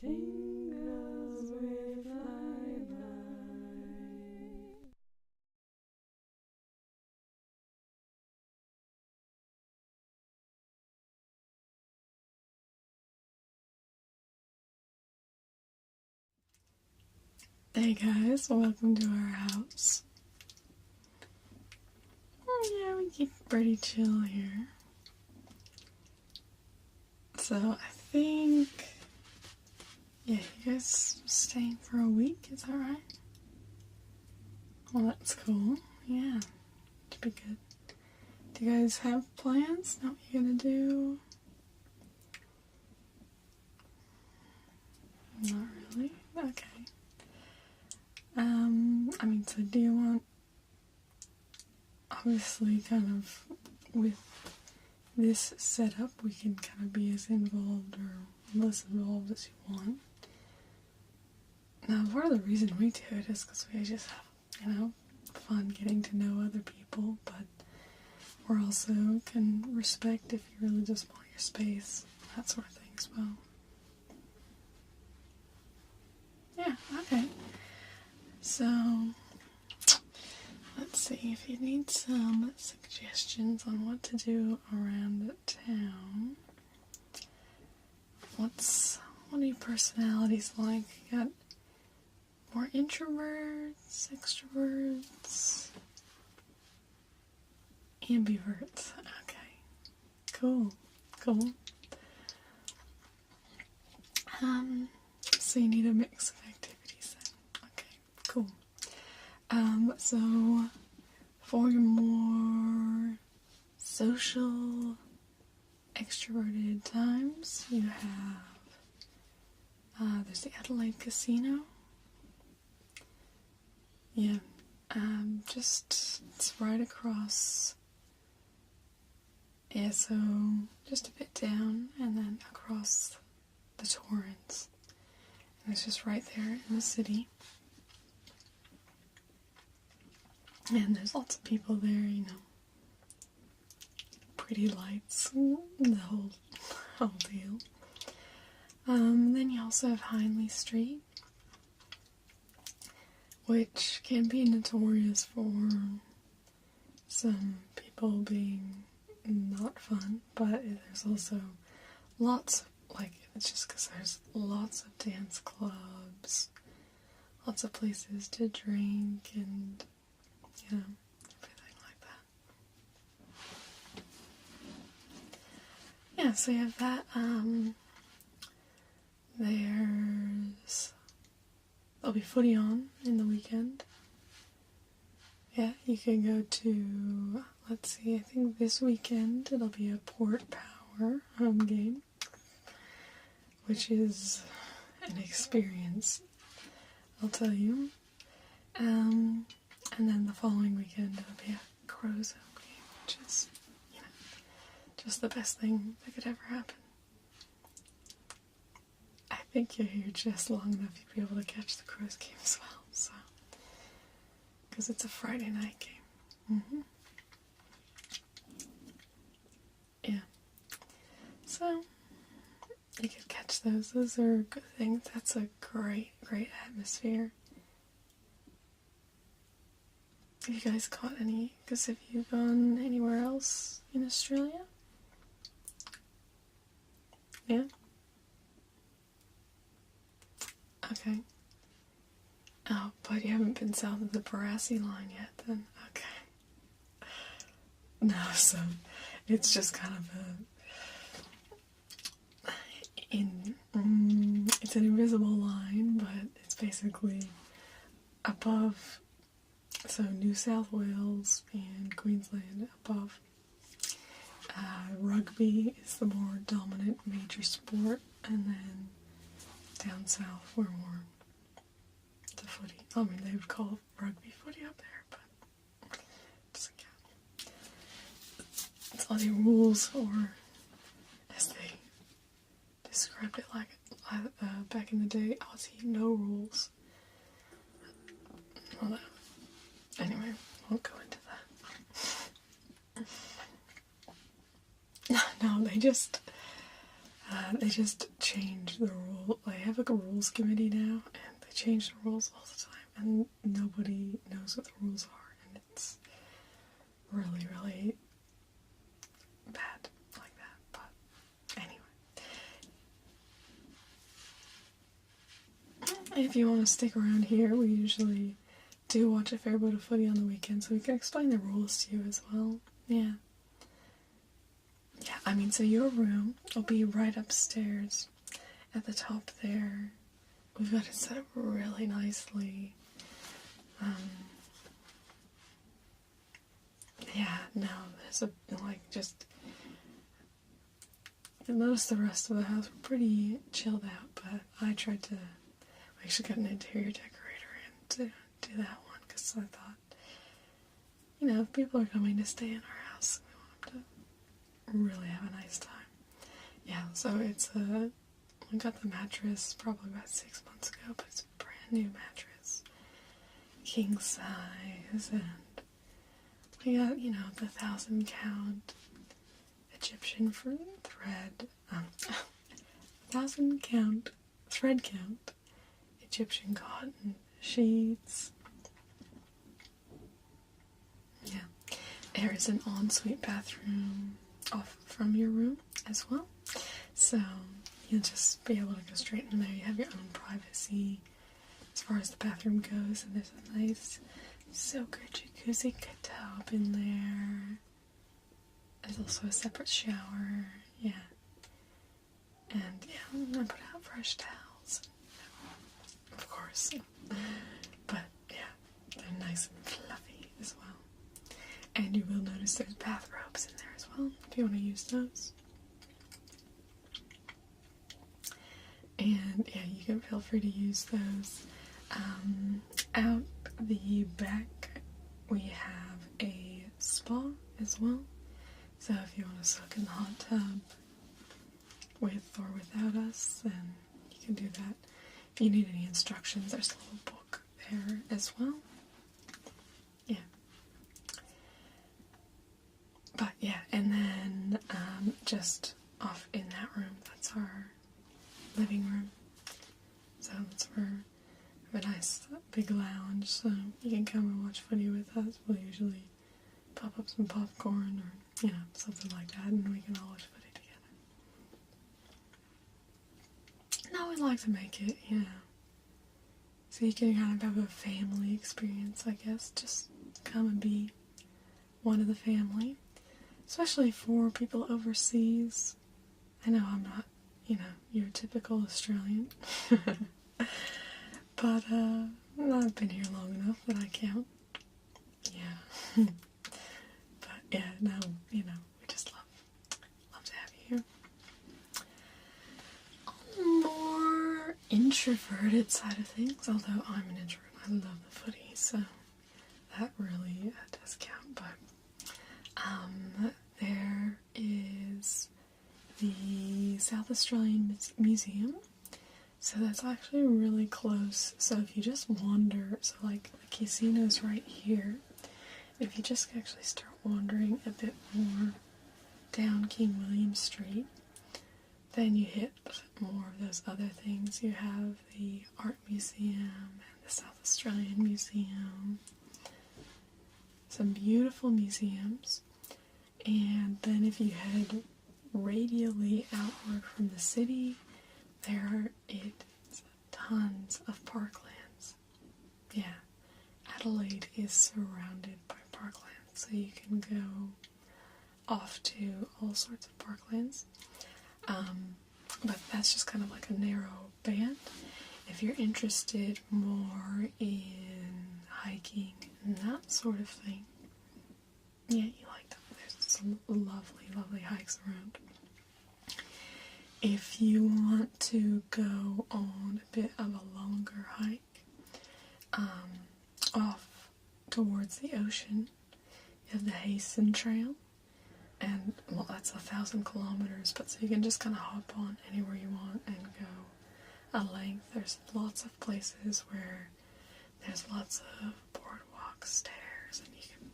Tingles with Lilac. Hey guys, welcome to our house. Yeah, we keep pretty chill here. So I think, yeah, you guys staying for a week, is that right? Well, that's cool. Yeah, should be good. Do you guys have plans? Know what you're gonna do? Not really? Okay. So do you want, obviously, kind of, with this setup, we can kind of be as involved or less involved as you want. Now, part of the reason we do it is because we just have, fun getting to know other people, but we're also can respect if you really just want your space, that sort of thing as well. Yeah, okay. So, let's see if you need some suggestions on what to do around town. What are your personalities like? You got more introverts, extroverts, ambiverts. Okay, cool. So you need a mix of activities then. Okay, cool. So for your more social, extroverted times, you have, there's the Adelaide Casino. Yeah, it's right across, yeah, so just a bit down and then across the Torrens. And it's just right there in the city. And there's lots of people there, pretty lights, the whole deal. Then you also have Hindley Street, which can be notorious for some people being not fun, but there's also lots of, it's just because there's lots of dance clubs, lots of places to drink, and, everything like that. Yeah, so you have that, there'll be footy on in the weekend. Yeah, you can go to, let's see, I think this weekend it'll be a Port Power home game, which is an experience, I'll tell you. And then the following weekend it'll be a Crows home game, which is, just the best thing that could ever happen. I think you're here just long enough you'll be able to catch the Crows game as well, so. Because it's a Friday night game. Yeah. So, you could catch those. Those are good things. That's a great atmosphere. Have you guys caught any? Because have you gone anywhere else in Australia? Yeah? Okay. Oh, but you haven't been south of the Barassi line yet, then? Okay. No, so it's just kind of it's an invisible line, but it's basically above, so New South Wales and Queensland above. Rugby is the more dominant major sport, and then down south we're more the footy. I mean, they would call rugby footy up there, but it doesn't count. It's Aussie rules, or as they described it back in the day, Aussie no rules. Well, anyway, won't go into that. No, they just They just changed the rule. They have like a rules committee now, and they change the rules all the time, and nobody knows what the rules are, and it's really, really bad like that. But anyway, if you want to stick around here, we usually do watch a fair bit of footy on the weekend, so we can explain the rules to you as well. Yeah. Yeah, I mean, so your room will be right upstairs at the top there. We've got it set up really nicely. Yeah, no, there's you'll notice the rest of the house, we're pretty chilled out, but we actually got an interior decorator in to do that one, because I thought, if people are coming to stay in our house, we want them to really have a nice time. Yeah, so we got the mattress probably about 6 months ago, but it's a brand new mattress. King size, and we got, the 1,000 count Egyptian thread, 1,000 count, thread count, Egyptian cotton sheets. Yeah. There is an ensuite bathroom off from your room as well. So you'll just be able to go straight in there. You have your own privacy as far as the bathroom goes, and there's a nice soaker jacuzzi tub in there. There's also a separate shower, yeah. And I'm gonna put out fresh towels, of course. But yeah, they're nice and fluffy as well. And you will notice there's bathrobes in there as well, if you want to use those. And yeah, you can feel free to use those. Out the back, we have a spa as well. So if you want to soak in the hot tub with or without us, then you can do that. If you need any instructions, there's a little book there as well. Yeah. But yeah, and then just off in that room, that's our living room. So that's where we have a nice big lounge, so you can come and watch footy with us. We'll usually pop up some popcorn or something like that, and we can all watch footy together. No, we like to make it, so you can kind of have a family experience, I guess. Just come and be one of the family, especially for people overseas. I know I'm not, your typical Australian, but I've been here long enough that I count. Yeah. But yeah, no, we just love to have you here. On the more introverted side of things, although I'm an introvert, I love the footy, so that really does count. But there is the South Australian Museum, so that's actually really close. So if you just wander, so like the casino's right here, if you just actually start wandering a bit more down King William Street, then you hit more of those other things. You have the Art Museum and the South Australian Museum. Some beautiful museums. And then if you head radially outward from the city, there is tons of parklands. Yeah, Adelaide is surrounded by parklands, so you can go off to all sorts of parklands. But that's just kind of like a narrow band. If you're interested more in hiking and that sort of thing, yeah, you like them. There's some lovely, lovely hikes around. If you want to go on a bit of a longer hike, off towards the ocean, you have the Hasten Trail, and well, that's 1,000 kilometers, but so you can just kind of hop on anywhere you want and go a length. There's lots of places where there's lots of boardwalk stairs, and you can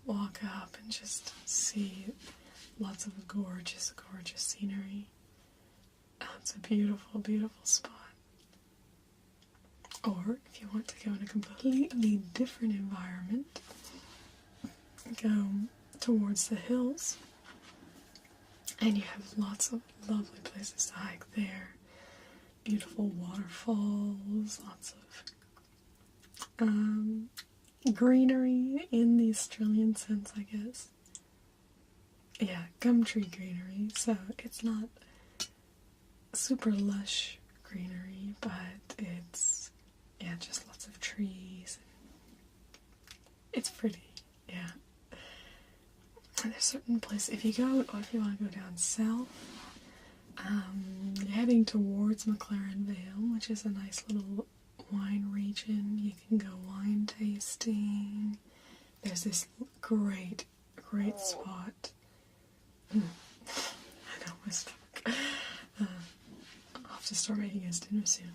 walk up and just see lots of gorgeous, gorgeous scenery. it's a beautiful, beautiful spot. Or if you want to go in a completely different environment, go towards the hills, and you have lots of lovely places to hike there. Beautiful waterfalls, lots of greenery in the Australian sense, I guess. Yeah, gum tree greenery, so it's not super lush greenery, but it's, yeah, just lots of trees. It's pretty, yeah. And there's certain places, if you go, or if you want to go down south, heading towards McLaren Vale, which is a nice little wine region. You can go wine tasting. There's this great spot. I know, my stomach. I'll have to start making us dinner soon.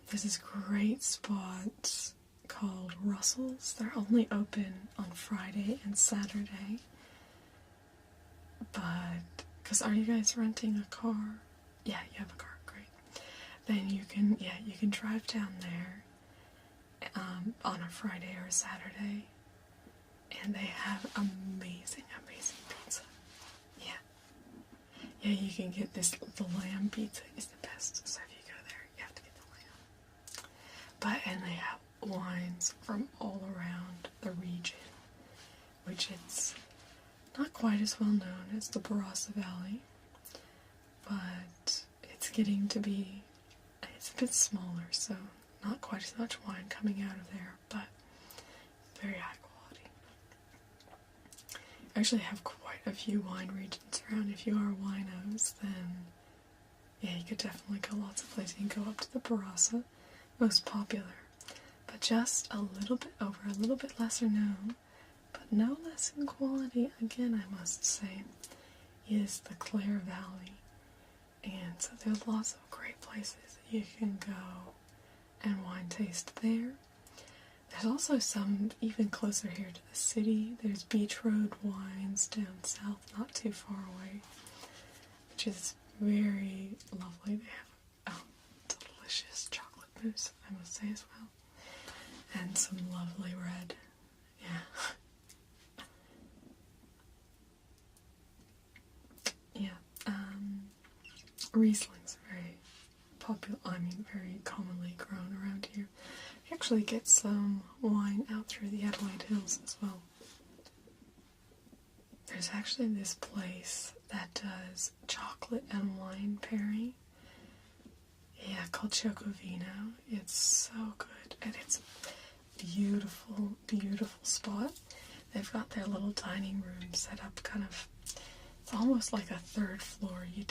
There's this great spot called Russell's. They're only open on Friday and Saturday. But, because are you guys renting a car? Yeah, you have a car, great. Then you can drive down there on a Friday or a Saturday, and they have amazing pizza. Yeah, you can get the lamb pizza is the best, so if you go there, you have to get the lamb. And they have wines from all around the region, which it's not quite as well known as the Barossa Valley, but it's getting to be, it's a bit smaller, so not quite as much wine coming out of there, but very high quality. I actually have quite a few wine regions around. If you are winos, then yeah, you could definitely go lots of places. You can go up to the Barossa, most popular, but just a little bit lesser known, but no less in quality, again, I must say, is the Clare Valley. And so there's lots of great places that you can go and wine taste there. There's also some even closer here to the city. There's Beach Road Wines down south, not too far away, which is very lovely. They have delicious chocolate mousse, I must say, as well. And some lovely red. Yeah. Yeah. Riesling's very popular, very commonly grown around here. You actually get some wine out through the Adelaide Hills as well. There's actually this place that does chocolate and wine pairing. Yeah, called Chocovino. It's so good, and it's a beautiful, beautiful spot. They've got their little dining room set up kind of, it's almost like a third floor. You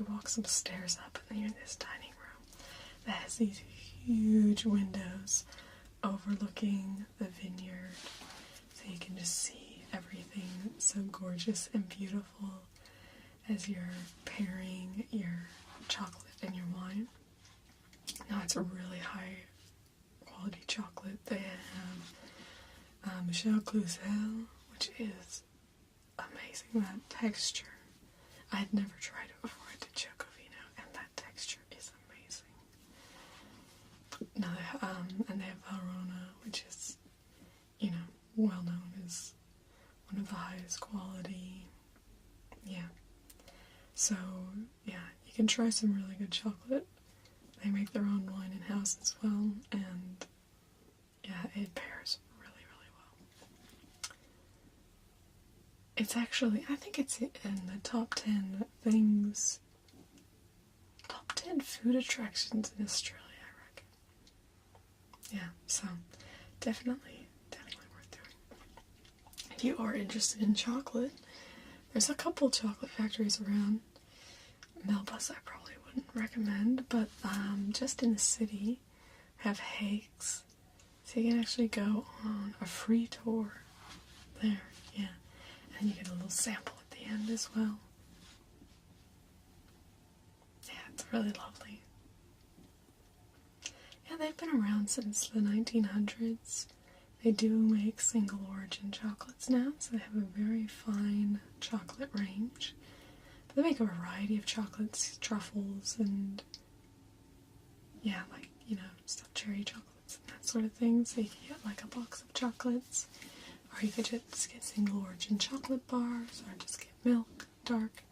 walk some stairs up, and then you're in this dining room that has these huge windows overlooking the vineyard, so you can just see everything so gorgeous and beautiful as you're pairing your chocolate and your wine. Now it's a really high quality chocolate. They have Michel Cluzel, which is amazing. That texture, I had never tried it before I did Chocovino, and that texture is amazing. Now and they have Valrhona, which is, well known as one of the highest quality. Yeah. So, yeah, you can try some really good chocolate. They make their own wine in-house as well, and yeah, it pairs really, really well. It's actually, I think it's in the top 10 things, top 10 food attractions in Australia, I reckon. Yeah, so definitely worth doing. If you are interested in chocolate, there's a couple chocolate factories around. Melbourne I probably wouldn't recommend, but just in the city, have Hakes, so you can actually go on a free tour there, yeah, and you get a little sample at the end as well. Yeah, it's really lovely. Yeah, they've been around since the 1900s. They do make single origin chocolates now, so they have a very fine chocolate range. They make a variety of chocolates, truffles, and yeah, like, you know, stuffed cherry chocolates and that sort of thing. So you can get like a box of chocolates, or you could just get single origin chocolate bars, or just get milk, dark,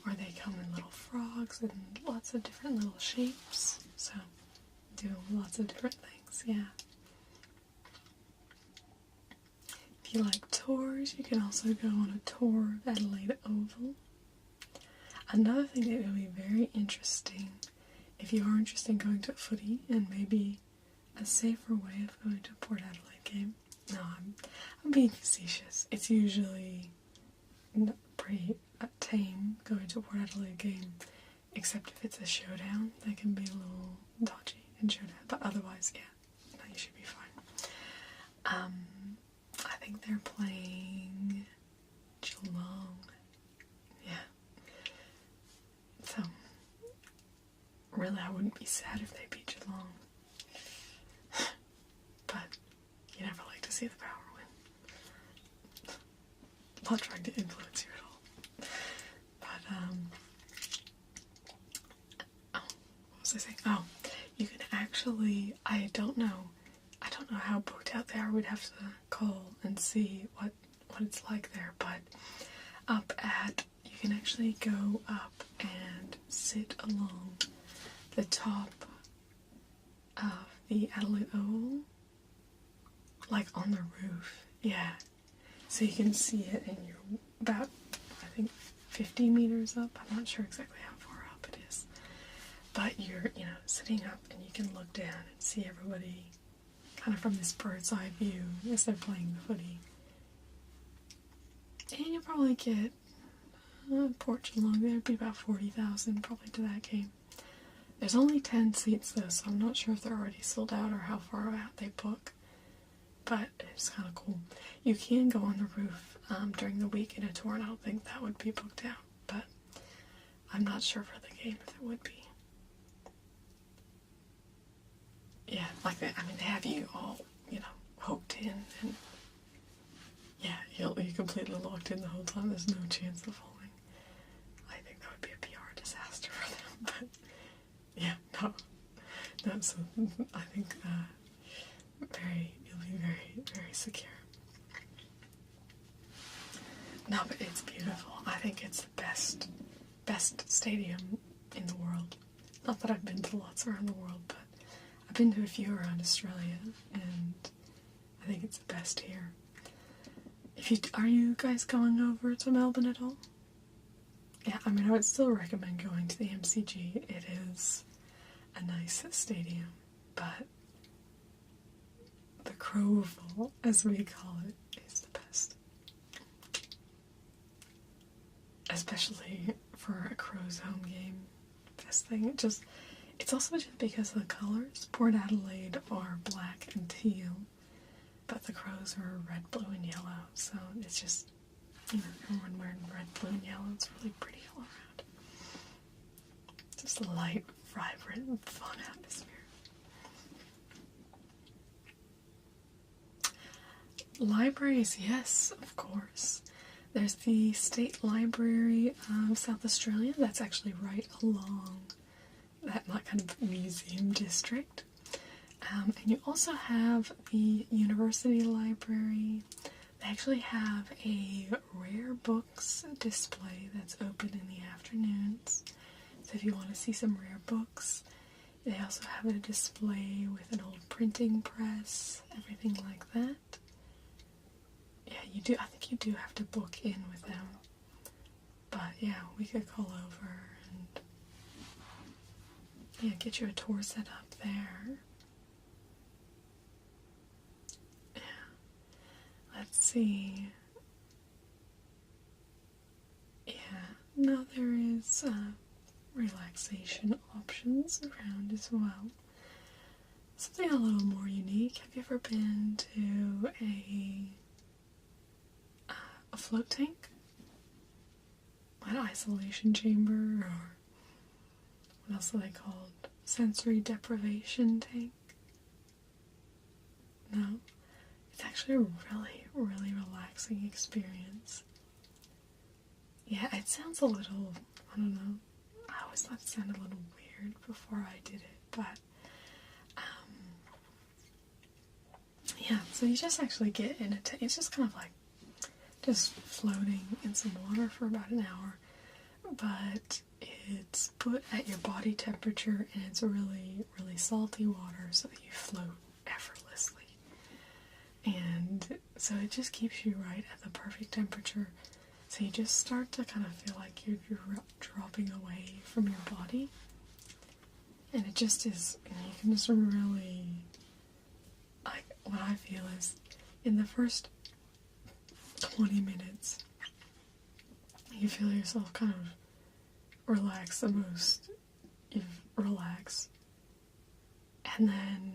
or they come in little frogs and lots of different little shapes. So do lots of different things, yeah. If you like tours, you can also go on a tour of Adelaide Oval. Another thing that would be very interesting, if you are interested in going to a footy and maybe a safer way of going to a Port Adelaide game. No, I'm being facetious. It's usually pretty tame going to a Port Adelaide game, except if it's a showdown. They can be a little dodgy in showdown, but otherwise, yeah, no, you should be fine. I think they're playing Geelong. Yeah. So, really, I wouldn't be sad if they beat Geelong. But you never like to see the power win. I'm not trying to influence you at all. But, oh, what was I saying? Oh, you can actually, I don't know how booked out they are. We'd have to call and see what it's like there, but you can actually go up and sit along the top of the Adelaide Oval, like on the roof, yeah. So you can see it, and you're about, I think, 50 meters up. I'm not sure exactly how far up it is, but you're, you know, sitting up and you can look down and see everybody kind of from this bird's eye view as they're playing the footy. And you'll probably get Port Geelong. There'd be about 40,000 probably to that game. There's only 10 seats though, so I'm not sure if they're already sold out or how far out they book. But it's kind of cool. You can go on the roof during the week in a tour, and I don't think that would be booked out. But I'm not sure for the game if it would be. Yeah, like that. I mean, they have you all, you know, hooked in, and yeah, you're completely locked in the whole time. There's no chance of falling. I think that would be a PR disaster for them, but yeah, no, so I think you'll be very, very secure. No, but it's beautiful. I think it's the best stadium in the world. Not that I've been to lots around the world, but I've been to a few around Australia, and I think it's the best here. Are you guys going over to Melbourne at all? Yeah, I mean, I would still recommend going to the MCG. It is a nice stadium, but the Crowville, as we call it, is the best. Especially for a Crows home game. Best thing. It's also just because of the colors. Port Adelaide are black and teal, but the Crows are red, blue, and yellow. So it's just, you know, everyone wearing red, blue, and yellow. It's really pretty all around. Just a light, vibrant, fun atmosphere. Libraries, yes, of course. There's the State Library of South Australia. That's actually right along that kind of museum district. And you also have the University Library. They actually have a rare books display that's open in the afternoons. So if you want to see some rare books, they also have a display with an old printing press, everything like that. Yeah, I think you do have to book in with them. But yeah, we could call over and yeah, get you a tour set up there. Yeah. Let's see. Yeah, no, there is relaxation options around as well. Something a little more unique. Have you ever been to a float tank? An isolation chamber, or what else are they called? Sensory deprivation tank? No? It's actually a really, really relaxing experience. Yeah, it sounds a little, I don't know, I always thought it sounded a little weird before I did it, but, yeah, so you just actually get in it's just kind of like just floating in some water for about an hour, but it's put at your body temperature, and it's really, really salty water so that you float effortlessly. And so it just keeps you right at the perfect temperature. So you just start to kind of feel like you're dropping away from your body. And it just is, you can just really, like, what I feel is, in the first 20 minutes, you feel yourself kind of relax the most you've relaxed. And then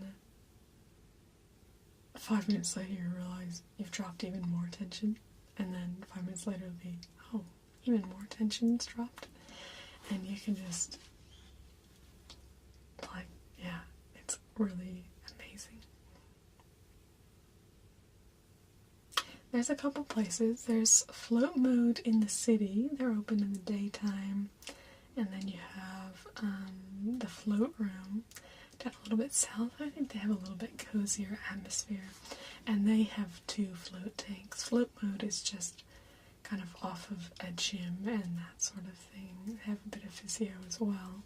5 minutes later you realize you've dropped even more tension. And then 5 minutes later it'll be, oh, even more tension's dropped. And you can just, like, yeah, it's really amazing. There's a couple places. There's float mode in the city. They're open in the daytime. And then you have the float room down a little bit south. I think they have a little bit cozier atmosphere. And they have 2 float tanks. Float mode is just kind of off of a gym and that sort of thing. They have a bit of physio as well.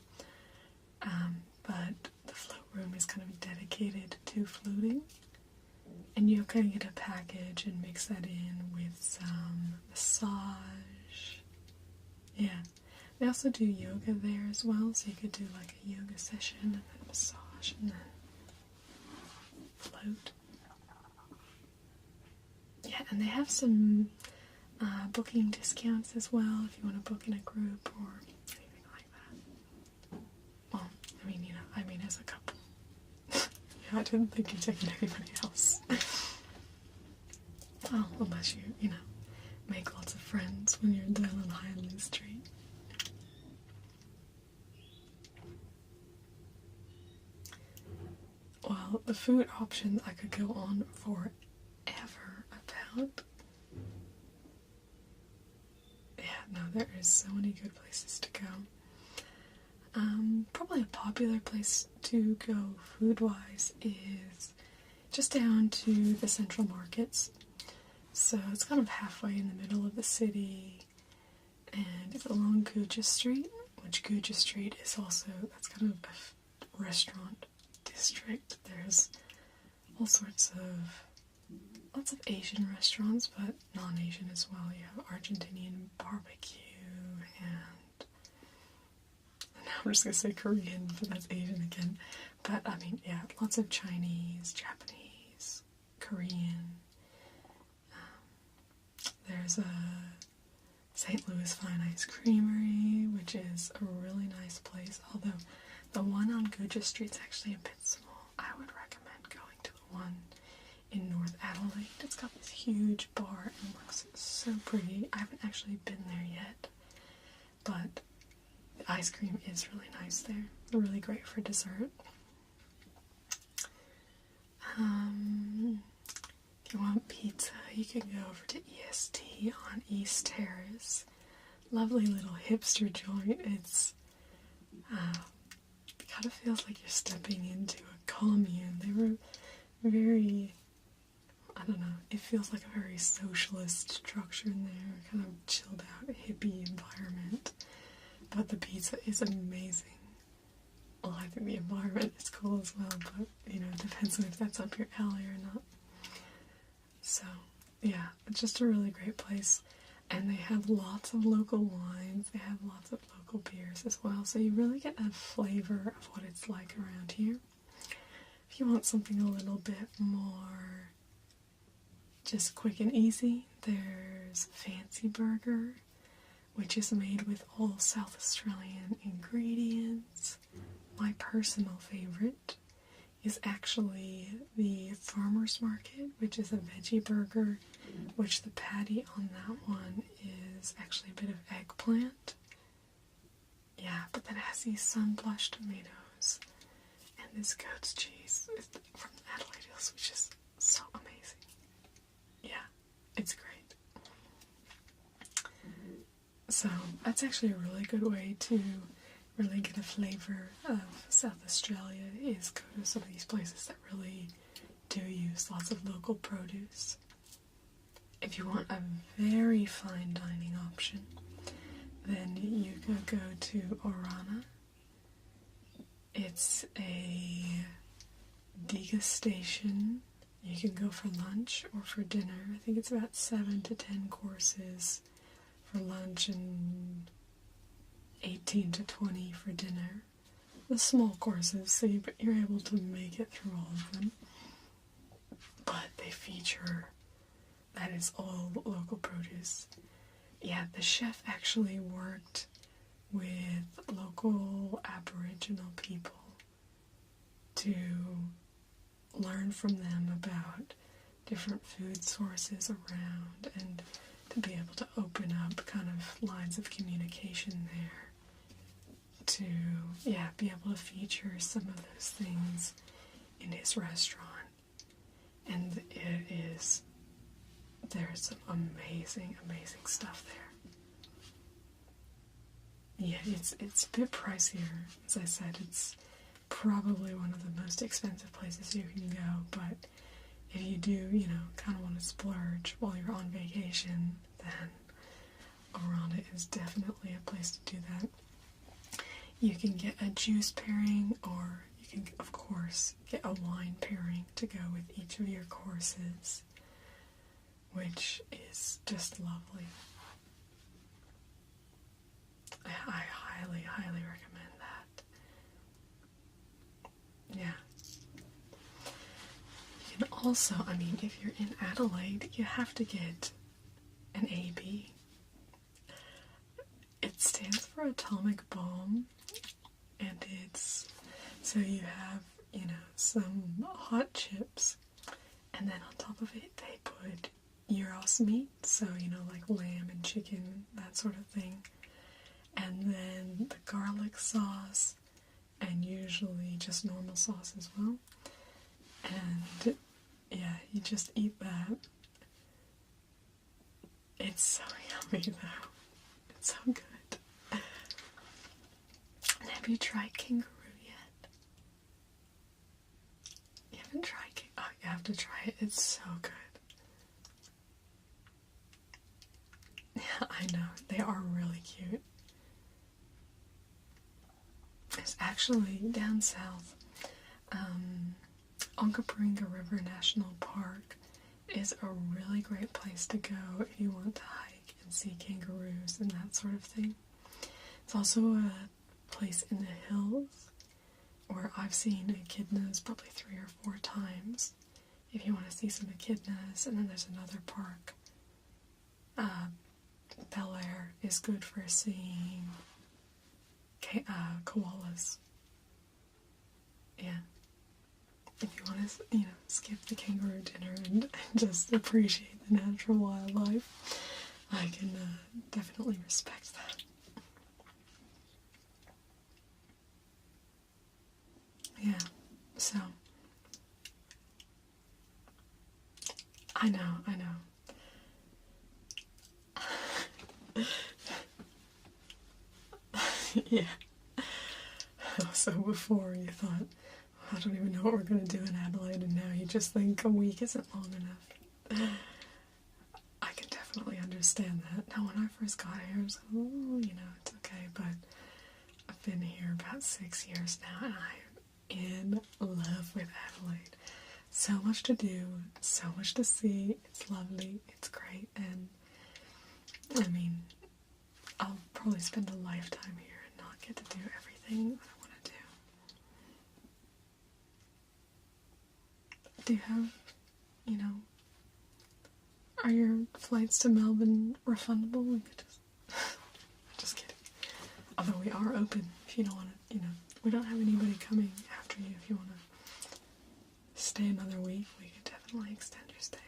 But the float room is kind of dedicated to floating. And you kind of get a package and mix that in with some massage. Yeah. They also do yoga there as well, so you could do like a yoga session and then massage and then float. Yeah, and they have some booking discounts as well if you want to book in a group or anything like that. Well, I mean as a couple. Yeah, I didn't think you'd taken anybody else. Well, unless you make lots of friends when you're down on Highland Street. Well, the food options I could go on forever about. Yeah, no, there is so many good places to go. Probably a popular place to go food-wise is just down to the central markets. So it's kind of halfway in the middle of the city, and it's along Guja Street, which Guja Street is also, that's kind of a restaurant district. There's all sorts of, lots of Asian restaurants, but non-Asian as well. You have Argentinian barbecue, and now I'm just going to say Korean, but that's Asian again. But, I mean, yeah, lots of Chinese, Japanese, Korean. There's a St. Louis Fine Ice Creamery, which is a really nice place, although the one on Guja Street's actually a bit small. I would recommend going to the one in North Adelaide. It's got this huge bar and looks so pretty. I haven't actually been there yet, but the ice cream is really nice there. Really great for dessert. If you want pizza, you can go over to EST on East Terrace. Lovely little hipster joint. It's it kind of feels like you're stepping into a commune. They were very, I don't know, it feels like a very socialist structure in there, kind of chilled out, hippie environment. But the pizza is amazing. Well, I think the environment is cool as well, but, it depends on if that's up your alley or not. So, yeah, it's just a really great place. And they have lots of local wines. They have lots of local beers as well. So you really get a flavor of what it's like around here. If you want something a little bit more just quick and easy, there's Fancy Burger, which is made with all South Australian ingredients. My personal favorite is actually the Farmer's Market, which is a veggie burger, which the patty on that one is actually a bit of eggplant. Yeah, but then it has these sun-blushed tomatoes and this goat's cheese from the Adelaide Hills, which is so amazing. Yeah, it's great. So that's actually a really good way to really get a flavor of South Australia, is go to some of these places that really do use lots of local produce. If you want a very fine dining option, then you could go to Orana. It's a degustation. You can go for lunch or for dinner. I think it's about 7 to 10 courses for lunch and 18 to 20 for dinner. The small courses, so you're able to make it through all of them. But they feature, that is all local produce. Yeah, the chef actually worked with local Aboriginal people to learn from them about different food sources around and to be able to open up kind of lines of communication there to, be able to feature some of those things in his restaurant. And there's some amazing, amazing stuff there. Yeah, it's a bit pricier. As I said, it's probably one of the most expensive places you can go, but if you do, kind of want to splurge while you're on vacation, then Orana is definitely a place to do that. You can get a juice pairing, or you can, of course, get a wine pairing to go with each of your courses, which is just lovely. I highly, highly recommend that. Yeah. You can also, if you're in Adelaide, you have to get an AB. It stands for Atomic Bomb, and so you have, some hot chips, and then on top of it they put gyros meat, so, like lamb and chicken, that sort of thing, and then the garlic sauce, and usually just normal sauce as well, and you just eat that. It's so yummy though. It's so good. And have you tried kangaroo yet? You haven't tried oh, you have to try it. It's so good. Yeah, I know. They are really cute. It's actually down south. Onkaparinga River National Park is a really great place to go if you want to hike and see kangaroos and that sort of thing. It's also a place in the hills where I've seen echidnas probably 3 or 4 times if you want to see some echidnas. And then there's another park. Bel Air is good for seeing koalas. Yeah. If you want to, skip the kangaroo dinner and just appreciate the natural wildlife, I can definitely respect that. Yeah, so, I know. Yeah. So before you thought, I don't even know what we're going to do in Adelaide, and now you just think a week isn't long enough. I can definitely understand that. Now, when I first got here, I was like, oh, it's okay, but I've been here about 6 years now, and I'm in love with Adelaide. So much to do, so much to see. It's lovely, it's great, and I'll probably spend a lifetime here and not get to do everything that I want to do. Do you have, are your flights to Melbourne refundable? We could just kidding. Although we are open if you don't want to, we don't have anybody coming after you. If you want to stay another week, we could definitely extend your stay.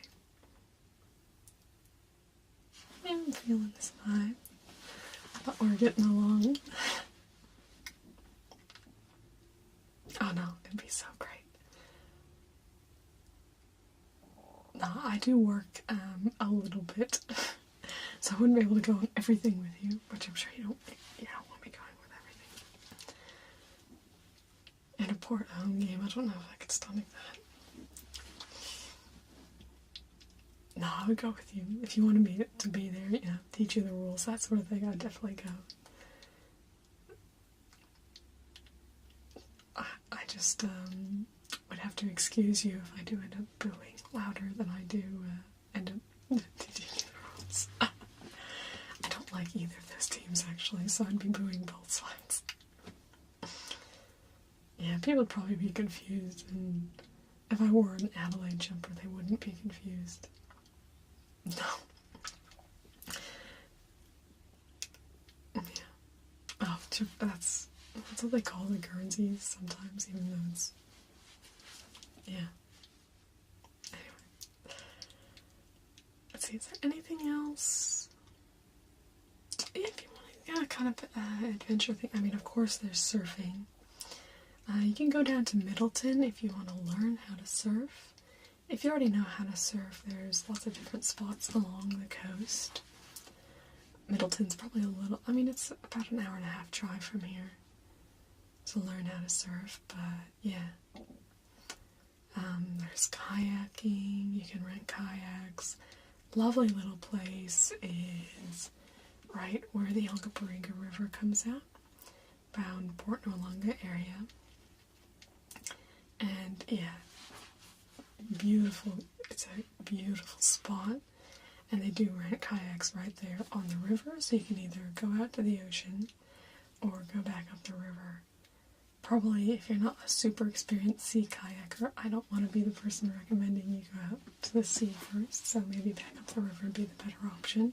I'm feeling this vibe. But we're getting along. Oh no, it'd be so great. No, I do work a little bit. So I wouldn't be able to go on everything with you, which I'm sure you don't want me going with everything. And a port home game, I don't know if I could stomach that. No, I would go with you. If you wanted me to be there, teach you the rules, that sort of thing, I'd definitely go. I just would have to excuse you if I do end up booing louder than I do end up teaching you the rules. I don't like either of those teams, actually, so I'd be booing both sides. Yeah, people would probably be confused, and if I wore an Adelaide jumper, they wouldn't be confused. No. Yeah. Oh, that's what they call the Guernseys sometimes, even though it's... Yeah. Anyway. Let's see, is there anything else? Yeah, if you want kind of adventure thing. I mean, of course, there's surfing. You can go down to Middleton if you want to learn how to surf. If you already know how to surf, there's lots of different spots along the coast. Middleton's probably it's about an hour and a half drive from here to learn how to surf, but yeah. There's kayaking, you can rent kayaks. Lovely little place is right where the Onkaparinga River comes out, around Port Noarlunga area. And yeah, beautiful, it's a beautiful spot, and they do rent kayaks right there on the river, so you can either go out to the ocean or go back up the river. Probably, if you're not a super experienced sea kayaker, I don't want to be the person recommending you go out to the sea first, so maybe back up the river would be the better option.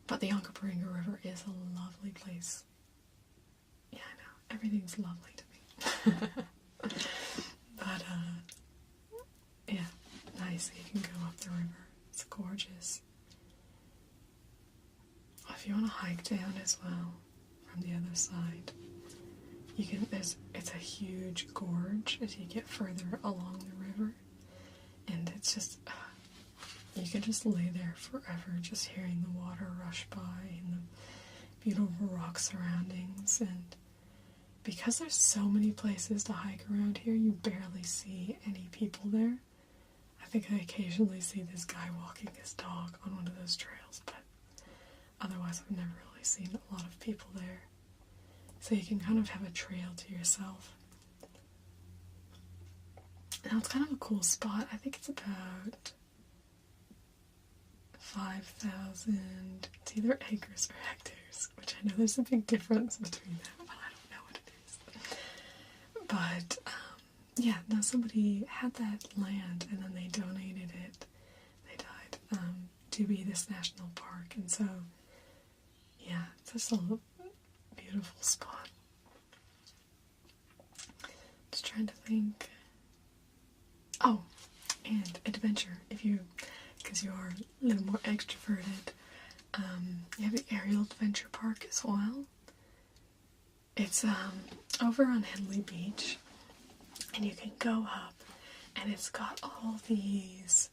But the Onkaparinga River is a lovely place. Yeah, I know, everything's lovely to me. But, yeah, nice. You can go up the river. It's gorgeous. If you want to hike down as well from the other side, you can. It's a huge gorge as you get further along the river, and it's just you can just lay there forever, just hearing the water rush by and the beautiful rock surroundings. And because there's so many places to hike around here, you barely see any people there. I think I occasionally see this guy walking his dog on one of those trails, but otherwise I've never really seen a lot of people there. So you can kind of have a trail to yourself. Now it's kind of a cool spot. I think it's about 5,000, it's either acres or hectares, which I know there's a big difference between that, but I don't know what it is. But, yeah, no, somebody had that land and then they donated it, they died, to be this national park, and so, yeah, it's just a beautiful spot. Just trying to think. Oh, and adventure, because you are a little more extroverted, you have the Aerial Adventure Park as well. It's over on Henley Beach, and you can go up, and it's got all these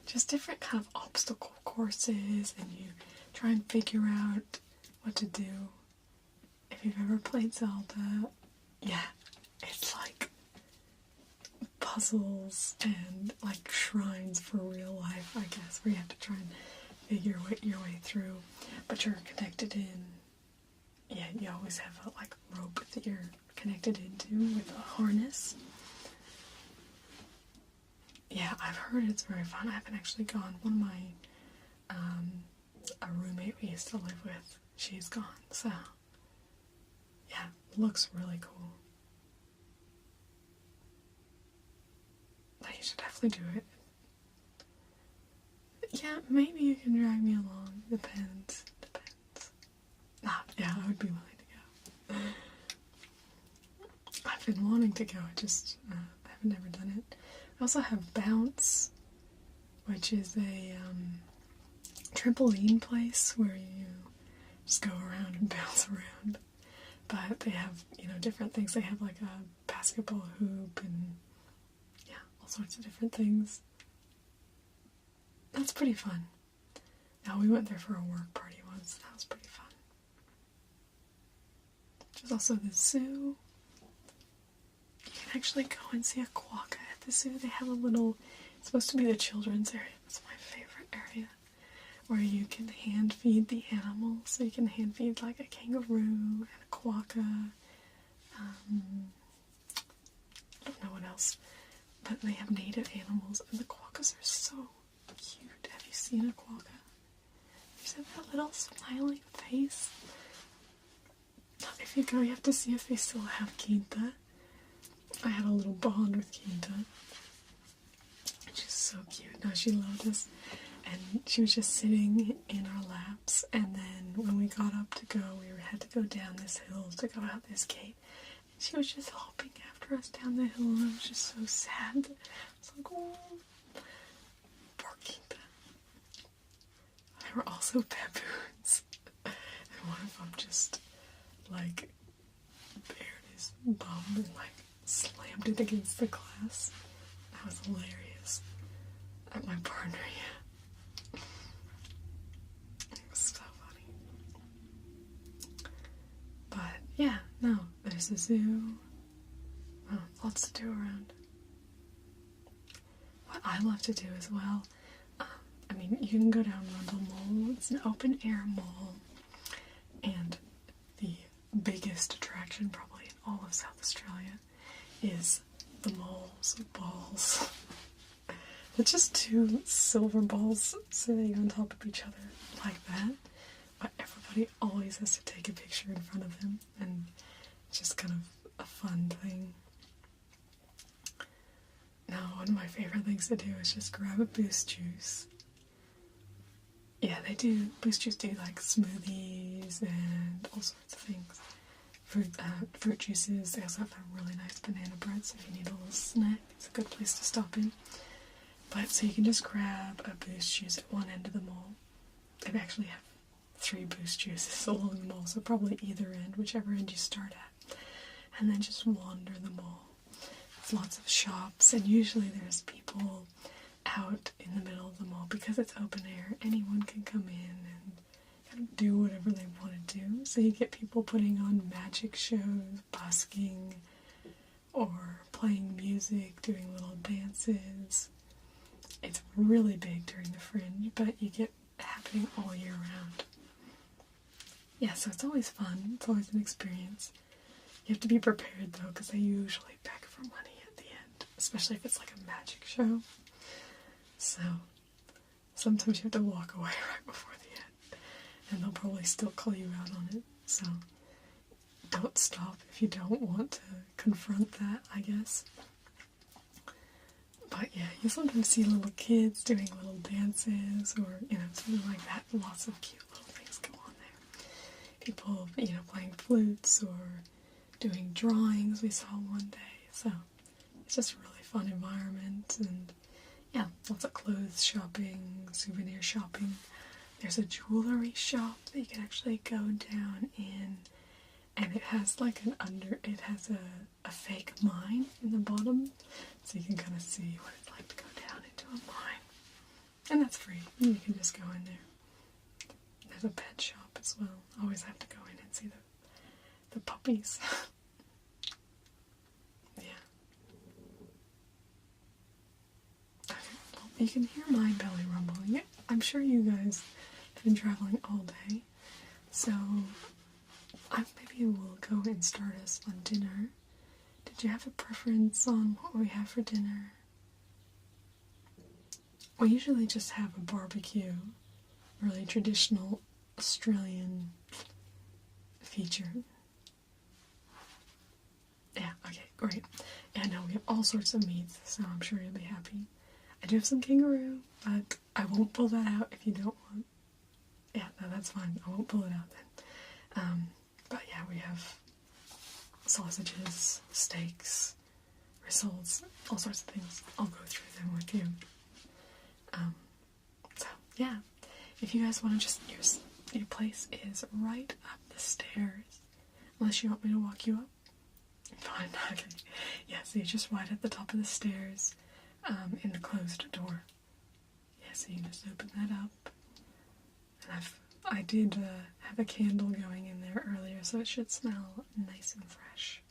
just different kind of obstacle courses, and you try and figure out what to do. If you've ever played Zelda, yeah, it's like puzzles and like shrines for real life, I guess, where you have to try and figure your way through, but you're connected in. Yeah, you always have a like rope that you're connected into with a harness. Yeah, I've heard it's very fun. I haven't actually gone. One of my a roommate we used to live with, she's gone, so yeah, it looks really cool. But you should definitely do it. Yeah, maybe you can drag me along. Depends. Yeah, I would be willing to go. I've been wanting to go, I just I've never done it. I also have Bounce, which is a trampoline place where you just go around and bounce around. But they have, different things. They have like a basketball hoop and yeah, all sorts of different things. That's pretty fun. Now we went there for a work party once. That was pretty fun. There's also the zoo. You can actually go and see a quokka at the zoo. They have a little, it's supposed to be the children's area. It's my favorite area. Where you can hand feed the animals. So you can hand feed like a kangaroo and a quokka. I don't know what else. But they have native animals. And the quokkas are so cute. Have you seen a quokka? You see that little smiling face? If you go, you have to see if they still have Quinta. I had a little bond with Quinta. She's so cute. No, she loved us. And she was just sitting in our laps. And then when we got up to go, we had to go down this hill to go out this gate. And she was just hopping after us down the hill. And I was just so sad. I was like, oh, poor Quinta. There were also baboons. And one of them just, like, bared his bum and, like, slammed it against the glass. That was hilarious. At my partner, yeah. It was so funny. But, yeah, no, there's a zoo. Oh, lots to do around. What I love to do as well, I mean, you can go down Rundle Mall. It's an open air mall. And the biggest attraction probably in all of South Australia is the mole's balls. It's just two silver balls sitting on top of each other like that. But everybody always has to take a picture in front of them. And it's just kind of a fun thing. Now, one of my favorite things to do is just grab a Boost juice. Yeah, they do. Boost juice do like smoothies and all sorts of things. Fruit juices. They also have a really nice banana bread, so if you need a little snack, it's a good place to stop in. But so you can just grab a Boost juice at one end of the mall. They actually have 3 Boost juices along the mall, so probably either end, whichever end you start at. And then just wander the mall. There's lots of shops, and usually there's people out in the middle of the mall because it's open air. Anyone can come in and kind of do whatever they want to do. So you get people putting on magic shows, busking, or playing music, doing little dances. It's really big during the Fringe, but you get it happening all year round. Yeah, so it's always fun. It's always an experience. You have to be prepared though, because they usually beg for money at the end, especially if it's like a magic show. So, sometimes you have to walk away right before the end, and they'll probably still call you out on it, so don't stop if you don't want to confront that, I guess. But yeah, you sometimes see little kids doing little dances, or, you know, something like that. Lots of cute little things go on there. People, you know, playing flutes, or doing drawings we saw one day, so it's just a really fun environment, and yeah, lots of clothes shopping, souvenir shopping. There's a jewelry shop that you can actually go down in, and it has like it has a fake mine in the bottom, so you can kind of see what it's like to go down into a mine. And that's free. You can just go in there. There's a pet shop as well. Always have to go in and see the puppies. You can hear my belly rumbling. I'm sure you guys have been traveling all day, so maybe we'll go and start us on dinner. Did you have a preference on what we have for dinner? We usually just have a barbecue, really traditional Australian feature. Yeah, okay, great. Yeah, no, we have all sorts of meats, so I'm sure you'll be happy. I do have some kangaroo, but I won't pull that out if you don't want. Yeah, no, that's fine. I won't pull it out then. But yeah, we have sausages, steaks, rissoles, all sorts of things. I'll go through them with you. So yeah, if you guys want to just your place is right up the stairs. Unless you want me to walk you up. Fine, okay. Yeah, so you're just right at the top of the stairs. In the closed door. Yeah, so you just open that up, And I did have a candle going in there earlier, so it should smell nice and fresh.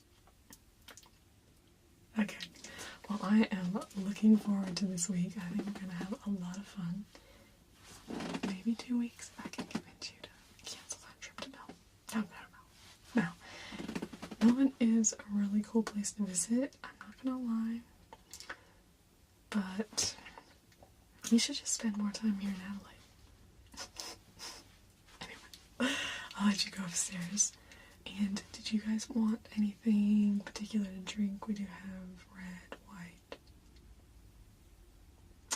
Okay, well, I am looking forward to this week. I think we're going to have a lot of fun. Maybe 2 weeks if I can convince you to cancel that trip to Melbourne. No. Now, Melbourne is a really cool place to visit, I'm not going to lie. But you should just spend more time here in Adelaide. Anyway, I'll let you go upstairs. And did you guys want anything particular to drink? We do have red, white.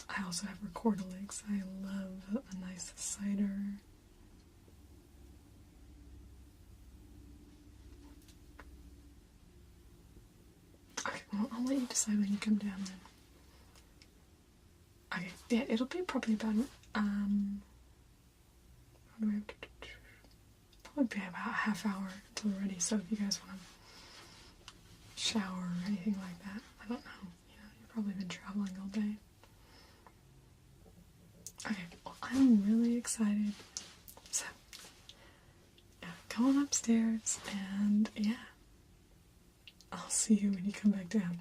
I also have Recordaligs. I love a nice cider. Okay, well, I'll let you decide when you come down then. Okay, yeah, it'll be probably about, probably be about a half hour until we're ready, so if you guys want to shower or anything like that, I don't know, you've probably been traveling all day. Okay, well, I'm really excited, so, yeah, come on upstairs, and yeah, I'll see you when you come back down.